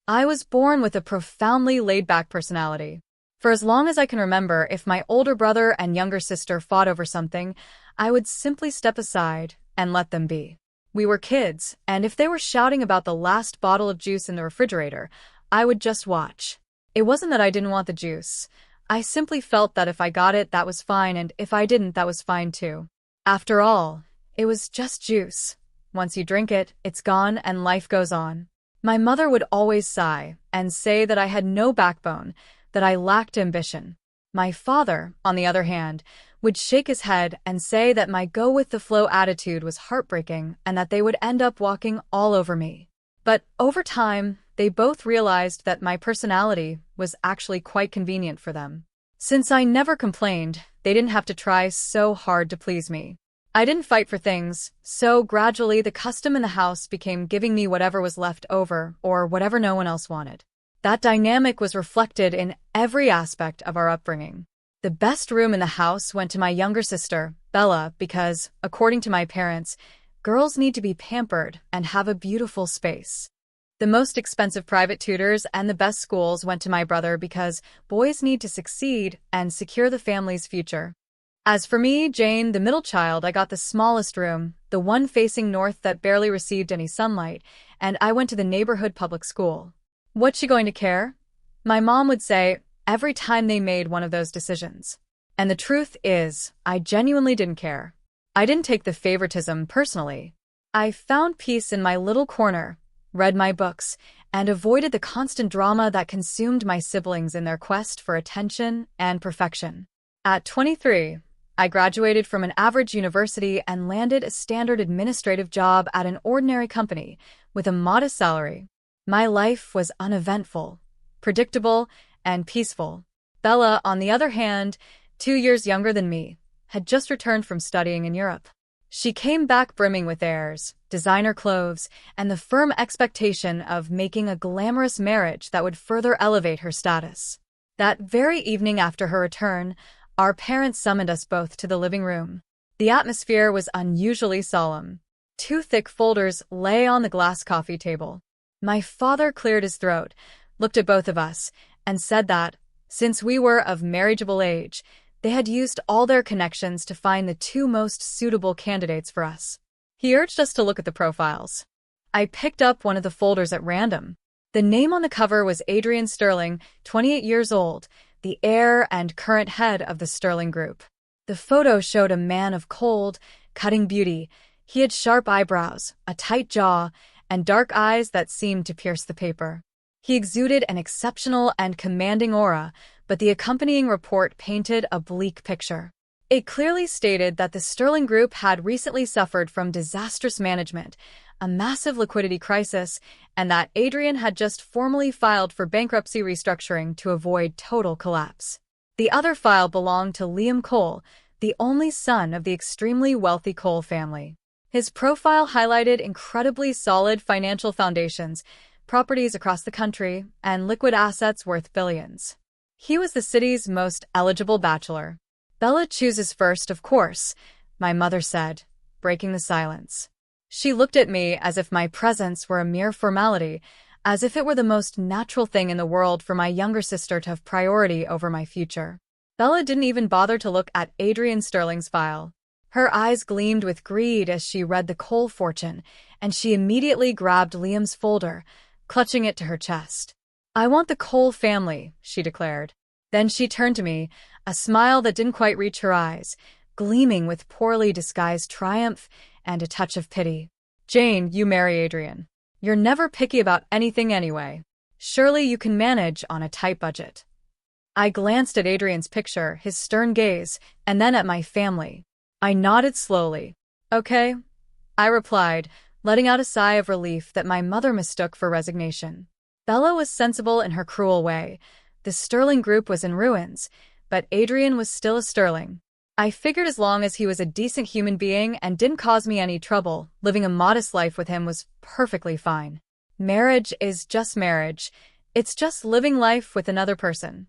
I was born with a profoundly laid-back personality. For as long as I can remember, if my older brother and younger sister fought over something, I would simply step aside and let them be. We were kids, and if they were shouting about the last bottle of juice in the refrigerator, I would just watch. It wasn't that I didn't want the juice. I simply felt that if I got it, that was fine, and if I didn't, that was fine too. After all, it was just juice. Once you drink it, it's gone and life goes on. My mother would always sigh and say that I had no backbone, that I lacked ambition. My father, on the other hand, would shake his head and say that my go-with-the-flow attitude was heartbreaking and that they would end up walking all over me. But over time, they both realized that my personality was actually quite convenient for them. Since I never complained, they didn't have to try so hard to please me. I didn't fight for things, so gradually the custom in the house became giving me whatever was left over or whatever no one else wanted. That dynamic was reflected in every aspect of our upbringing. The best room in the house went to my younger sister, Bella, because, according to my parents, girls need to be pampered and have a beautiful space. The most expensive private tutors and the best schools went to my brother because boys need to succeed and secure the family's future. As for me, Jane, the middle child, I got the smallest room, the one facing north that barely received any sunlight, and I went to the neighborhood public school. What's she going to care? My mom would say every time they made one of those decisions. And the truth is, I genuinely didn't care. I didn't take the favoritism personally. I found peace in my little corner, read my books, and avoided the constant drama that consumed my siblings in their quest for attention and perfection. At 23, I graduated from an average university and landed a standard administrative job at an ordinary company with a modest salary. My life was uneventful, predictable, and peaceful. Bella, on the other hand, 2 years younger than me, had just returned from studying in Europe. She came back brimming with airs, designer clothes, and the firm expectation of making a glamorous marriage that would further elevate her status. That very evening after her return, our parents summoned us both to the living room. The atmosphere was unusually solemn. 2 thick folders lay on the glass coffee table. My father cleared his throat, looked at both of us, and said that, since we were of marriageable age, they had used all their connections to find the 2 most suitable candidates for us. He urged us to look at the profiles. I picked up one of the folders at random. The name on the cover was Adrian Sterling, 28 years old, the heir and current head of the Sterling Group. The photo showed a man of cold, cutting beauty. He had sharp eyebrows, a tight jaw, and dark eyes that seemed to pierce the paper. He exuded an exceptional and commanding aura, but the accompanying report painted a bleak picture. It clearly stated that the Sterling Group had recently suffered from disastrous management, a massive liquidity crisis, and that Adrian had just formally filed for bankruptcy restructuring to avoid total collapse. The other file belonged to Liam Cole, the only son of the extremely wealthy Cole family. His profile highlighted incredibly solid financial foundations, properties across the country, and liquid assets worth billions. He was the city's most eligible bachelor. Bella chooses first, of course, my mother said, breaking the silence. She looked at me as if my presence were a mere formality, as if it were the most natural thing in the world for my younger sister to have priority over my future. Bella didn't even bother to look at Adrian Sterling's file. Her eyes gleamed with greed as she read the Cole fortune, and she immediately grabbed Liam's folder, clutching it to her chest. "I want the Cole family," she declared. Then she turned to me, a smile that didn't quite reach her eyes, gleaming with poorly disguised triumph and a touch of pity. "Jane, you marry Adrian. You're never picky about anything anyway. Surely you can manage on a tight budget." I glanced at Adrian's picture, his stern gaze, and then at my family. I nodded slowly. "Okay," I replied, letting out a sigh of relief that my mother mistook for resignation. Bella was sensible in her cruel way. The Sterling Group was in ruins, but Adrian was still a Sterling. I figured as long as he was a decent human being and didn't cause me any trouble, living a modest life with him was perfectly fine. Marriage is just marriage. It's just living life with another person.